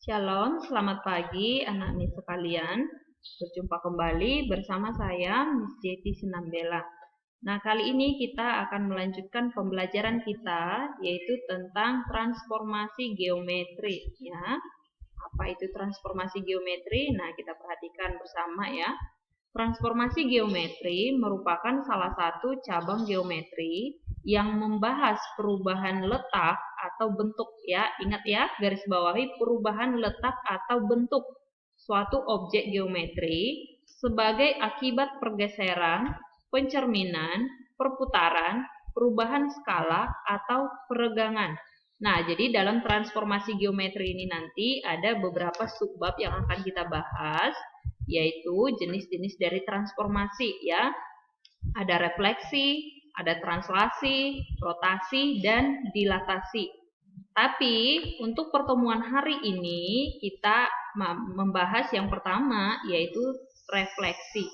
Shalom, selamat pagi anak-anak sekalian. Berjumpa kembali bersama saya, Miss Jeti Sinambela. Nah, kali ini kita akan melanjutkan pembelajaran kita, yaitu tentang transformasi geometri. Ya, apa itu transformasi geometri? Nah, kita perhatikan bersama ya. Transformasi geometri merupakan salah satu cabang geometri yang membahas perubahan letak atau bentuk ya. Ingat ya, garis bawahi perubahan letak atau bentuk suatu objek geometri sebagai akibat pergeseran, pencerminan, perputaran, perubahan skala atau peregangan. Nah, jadi dalam transformasi geometri ini nanti ada beberapa subbab yang akan kita bahas, yaitu jenis-jenis dari transformasi ya. Ada refleksi, ada translasi, rotasi, dan dilatasi. Tapi untuk pertemuan hari ini kita membahas yang pertama, yaitu refleksi.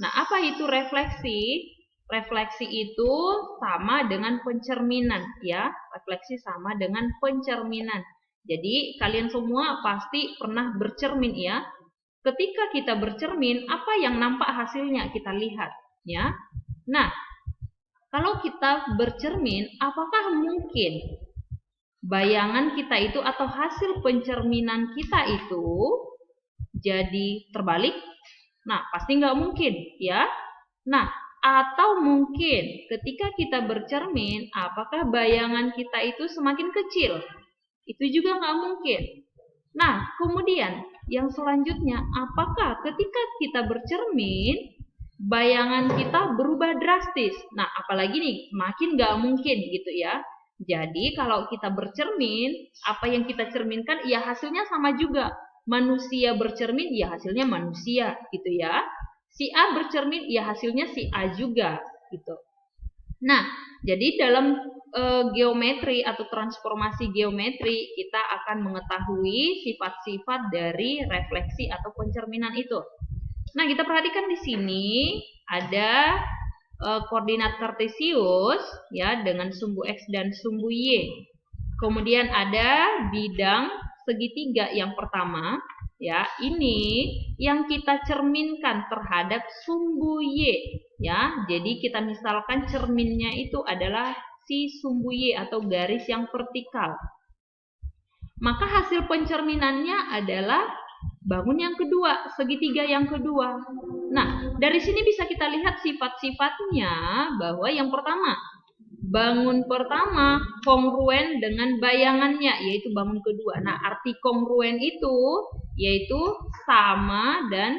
Nah, apa itu refleksi? Refleksi itu sama dengan pencerminan ya. Refleksi sama dengan pencerminan. Jadi kalian semua pasti pernah bercermin ya. Ketika kita bercermin, apa yang nampak hasilnya kita lihat ya. Nah, kalau kita bercermin, apakah mungkin bayangan kita itu atau hasil pencerminan kita itu jadi terbalik? Nah, pasti nggak mungkin ya. Nah, atau mungkin ketika kita bercermin, apakah bayangan kita itu semakin kecil? Itu juga nggak mungkin. Nah, kemudian yang selanjutnya, apakah ketika kita bercermin, bayangan kita berubah drastis? Nah, apalagi nih, makin nggak mungkin gitu ya. Jadi, kalau kita bercermin, apa yang kita cerminkan, ya hasilnya sama juga. Manusia bercermin, ya hasilnya manusia gitu ya. Si A bercermin, ya hasilnya si A juga gitu. Nah, jadi dalam geometri atau transformasi geometri kita akan mengetahui sifat-sifat dari refleksi atau pencerminan itu. Nah, kita perhatikan di sini ada koordinat kartesius ya dengan sumbu x dan sumbu y. Kemudian ada bidang segitiga yang pertama ya, ini yang kita cerminkan terhadap sumbu y ya. Jadi kita misalkan cerminnya itu adalah si sumbu y atau garis yang vertikal. Maka hasil pencerminannya adalah bangun yang kedua, segitiga yang kedua. Nah, dari sini bisa kita lihat sifat-sifatnya bahwa yang pertama, bangun pertama kongruen dengan bayangannya, yaitu bangun kedua. Nah, arti kongruen itu yaitu sama dan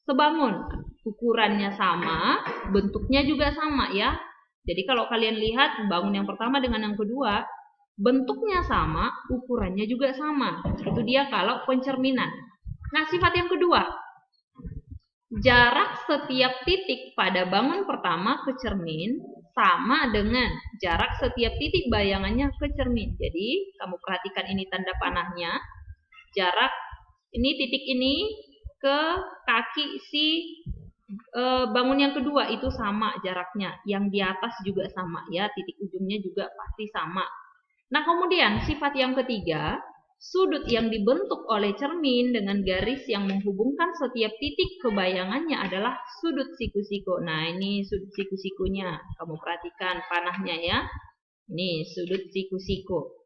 sebangun. Ukurannya sama, bentuknya juga sama ya. Jadi kalau kalian lihat bangun yang pertama dengan yang kedua, bentuknya sama, ukurannya juga sama. Itu dia kalau pencerminan. Nah, sifat yang kedua, jarak setiap titik pada bangun pertama ke cermin sama dengan jarak setiap titik bayangannya ke cermin. Jadi, kamu perhatikan ini tanda panahnya. Jarak ini titik ini ke kaki si bangun yang kedua itu sama jaraknya. Yang di atas juga sama ya, titik ujungnya juga pasti sama. Nah, kemudian sifat yang ketiga, sudut yang dibentuk oleh cermin dengan garis yang menghubungkan setiap titik ke bayangannya adalah sudut siku-siku. Nah, ini sudut siku-sikunya. Kamu perhatikan panahnya ya. Ini sudut siku-siku.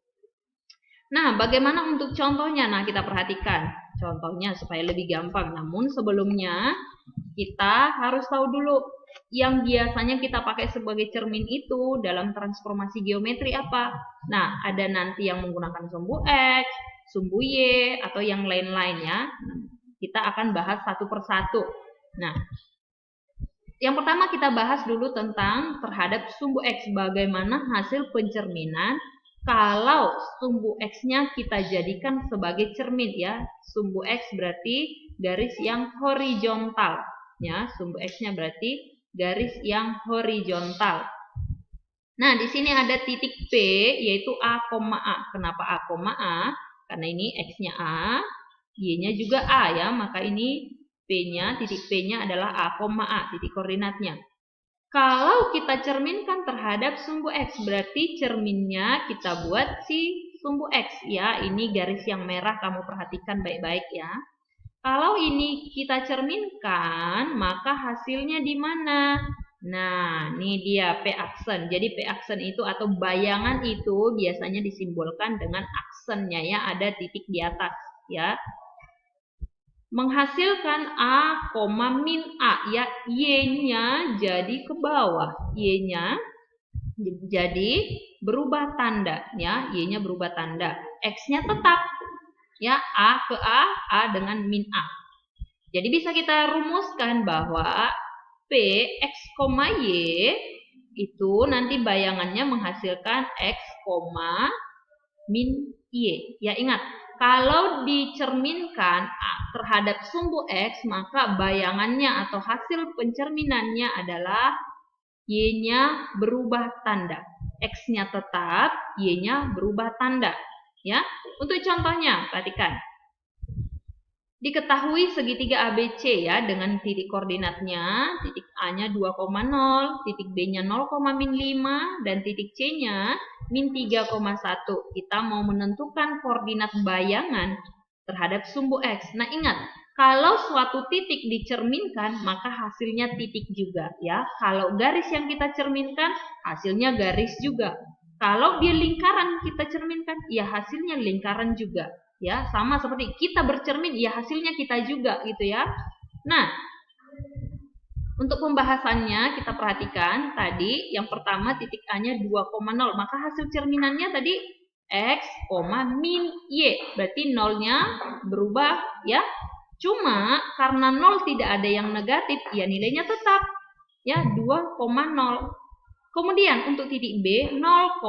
Nah, bagaimana untuk contohnya? Nah, kita perhatikan contohnya supaya lebih gampang. Namun sebelumnya kita harus tahu dulu yang biasanya kita pakai sebagai cermin itu dalam transformasi geometri apa? Nah, ada nanti yang menggunakan sumbu X, sumbu Y, atau yang lain-lain ya. Kita akan bahas satu persatu. Nah, yang pertama kita bahas dulu tentang terhadap sumbu X. Bagaimana hasil pencerminan kalau sumbu X-nya kita jadikan sebagai cermin ya. Sumbu X berarti garis yang horizontal. Ya, sumbu X-nya berarti garis yang horizontal. Nah, di sini ada titik P yaitu A, A. Kenapa A, A? Karena ini X-nya A, Y-nya juga A ya, maka ini P-nya, titik P-nya adalah A, A, titik koordinatnya. Kalau kita cerminkan terhadap sumbu X, berarti cerminnya kita buat si sumbu X ya. Ini garis yang merah kamu perhatikan baik-baik ya. Kalau ini kita cerminkan, maka hasilnya di mana? Nah, ini dia P aksen. Jadi P aksen itu atau bayangan itu biasanya disimbolkan dengan aksennya ya, ada titik di atas ya. Menghasilkan A, min A ya, Y-nya jadi ke bawah. Y-nya jadi berubah tanda ya, Y-nya berubah tanda. X-nya tetap ya, A ke A dengan min A. Jadi bisa kita rumuskan bahwa P X, Y itu nanti bayangannya menghasilkan X, min Y. Ya ingat, kalau dicerminkan terhadap sumbu X, maka bayangannya atau hasil pencerminannya adalah Y-nya berubah tanda. X-nya tetap, Y-nya berubah tanda. Ya, untuk contohnya, perhatikan. Diketahui segitiga ABC ya dengan titik koordinatnya, titik A-nya 2,0, titik B-nya 0,-5 dan titik C-nya min 3,1. Kita mau menentukan koordinat bayangan terhadap sumbu X. Nah, ingat, kalau suatu titik dicerminkan, maka hasilnya titik juga ya. Kalau garis yang kita cerminkan, hasilnya garis juga. Kalau dia lingkaran kita cerminkan, ya hasilnya lingkaran juga. Ya, sama seperti kita bercermin, ya hasilnya kita juga gitu ya. Nah, untuk pembahasannya kita perhatikan tadi yang pertama titik A-nya 2,0, maka hasil cerminannya tadi X, min Y. Berarti nolnya berubah ya. Cuma karena 0 tidak ada yang negatif, ya nilainya tetap ya 2,0. Kemudian untuk titik B 0,-5.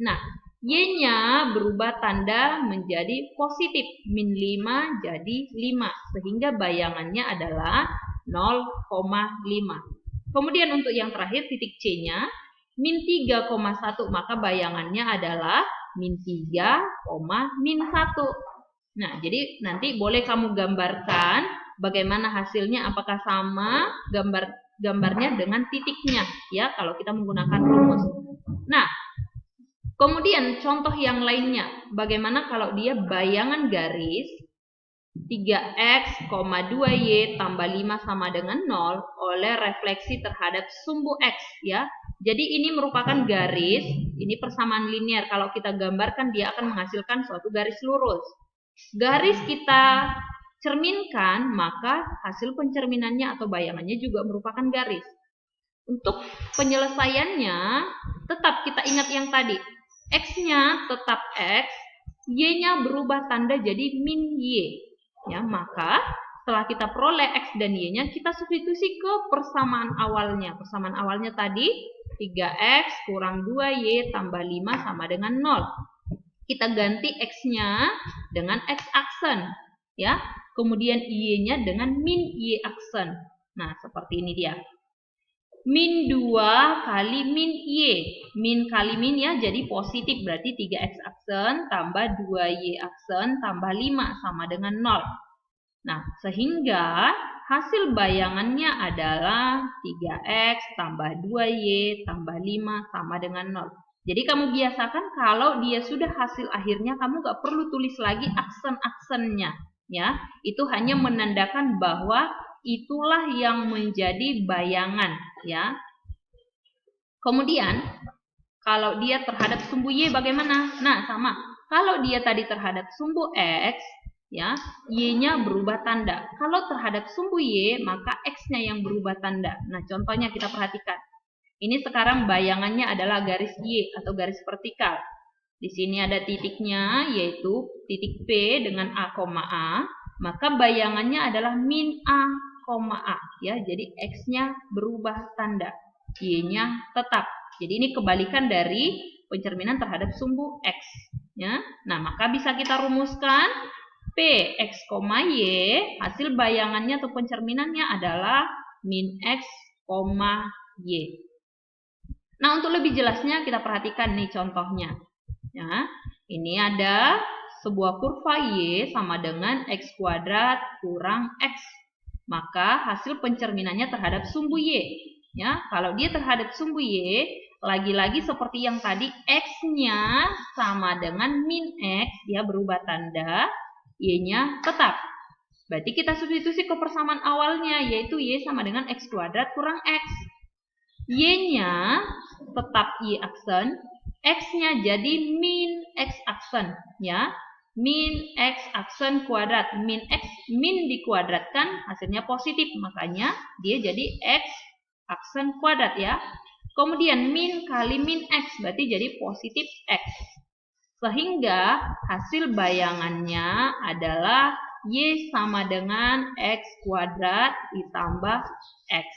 Nah, Y-nya berubah tanda menjadi positif, min 5 jadi 5, sehingga bayangannya adalah 0,5. Kemudian untuk yang terakhir titik C-nya min 3,1, maka bayangannya adalah min 3, min 1. Nah, jadi nanti boleh kamu gambarkan bagaimana hasilnya, apakah sama gambarnya dengan titiknya ya kalau kita menggunakan rumus. Nah, kemudian contoh yang lainnya, bagaimana kalau dia bayangan garis 3x, 2y tambah 5 sama dengan 0 oleh refleksi terhadap sumbu x ya. Jadi ini merupakan garis, ini persamaan linear. Kalau kita gambarkan dia akan menghasilkan suatu garis lurus. Garis kita cerminkan, maka hasil pencerminannya atau bayangannya juga merupakan garis. Untuk penyelesaiannya tetap kita ingat yang tadi. X-nya tetap X, Y-nya berubah tanda jadi min Y. Ya, maka setelah kita peroleh X dan Y-nya, kita substitusi ke persamaan awalnya. Persamaan awalnya tadi 3X kurang 2Y tambah 5 sama dengan 0. Kita ganti X-nya dengan X aksen. Ya, kemudian Y-nya dengan min Y aksen. Nah, seperti ini dia. Min 2 kali min Y. Min kali min ya, jadi positif. Berarti 3X aksen tambah 2Y aksen tambah 5 sama dengan 0. Nah, sehingga hasil bayangannya adalah 3X tambah 2Y tambah 5 sama dengan 0. Jadi kamu biasakan kalau dia sudah hasil akhirnya, kamu gak perlu tulis lagi aksen-aksennya. Ya, itu hanya menandakan bahwa itulah yang menjadi bayangan ya. Kemudian kalau dia terhadap sumbu Y bagaimana? Nah, sama. Kalau dia tadi terhadap sumbu X ya, Y-nya berubah tanda. Kalau terhadap sumbu Y, maka X-nya yang berubah tanda. Nah, contohnya kita perhatikan. Ini sekarang bayangannya adalah garis Y atau garis vertikal. Di sini ada titiknya, yaitu titik P dengan A, maka bayangannya adalah min A, ya. Jadi X-nya berubah tanda, Y-nya tetap. Jadi ini kebalikan dari pencerminan terhadap sumbu X ya. Nah, maka bisa kita rumuskan P X, Y, hasil bayangannya atau pencerminannya adalah min X, Y. Nah, untuk lebih jelasnya kita perhatikan nih contohnya. Ya, ini ada sebuah kurva Y sama dengan X kuadrat kurang X. Maka hasil pencerminannya terhadap sumbu Y. Ya, kalau dia terhadap sumbu Y, lagi-lagi seperti yang tadi, X-nya sama dengan min X, dia berubah tanda, Y-nya tetap. Berarti kita substitusi ke persamaan awalnya, yaitu Y sama dengan X kuadrat kurang X. Y-nya tetap Y aksen, X-nya jadi min X aksen, ya. Min X aksen kuadrat, min X, min dikuadratkan, hasilnya positif, makanya dia jadi X aksen kuadrat, ya. Kemudian min kali min X, berarti jadi positif X. Sehingga hasil bayangannya adalah Y sama dengan X kuadrat ditambah X.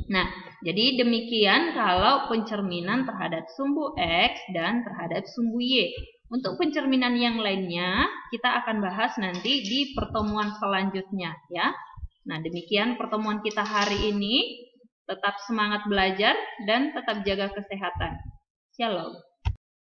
Nah, jadi demikian kalau pencerminan terhadap sumbu X dan terhadap sumbu Y. Untuk pencerminan yang lainnya, kita akan bahas nanti di pertemuan selanjutnya, ya. Nah, demikian pertemuan kita hari ini. Tetap semangat belajar dan tetap jaga kesehatan. Shalom.